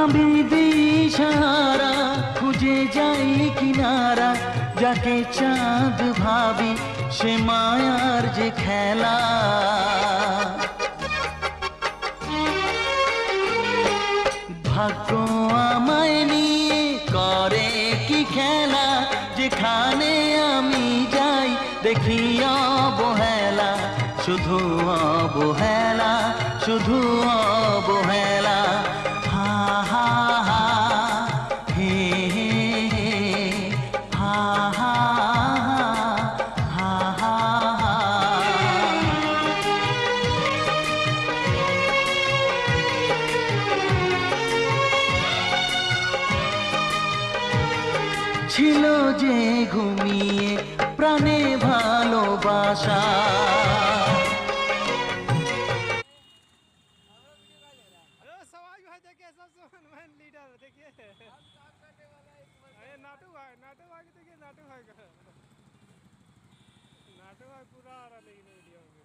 আমি দিশাহারা খুঁজে যাই কিনারা, যাকে চাঁদ ভাবি সে মায়ার যে খেলা। ভাগ্য আমায় নিয়ে করে কি খেলা, যেখানে আমি যাই দেখি অবহেলা, শুধু অবহেলা, শুধু অবহেলা। হা হা হা হে হে হে, হা হা হা হা হা। ছিল যে ঘুমিয়ে প্রাণে ভালোবাসা, सवाई भाई देखिए सबसे मैन लीडर देखिए, नाटू भाई देखिए, नाटू भाई पूरा आ रहा लेकिन वीडियो में।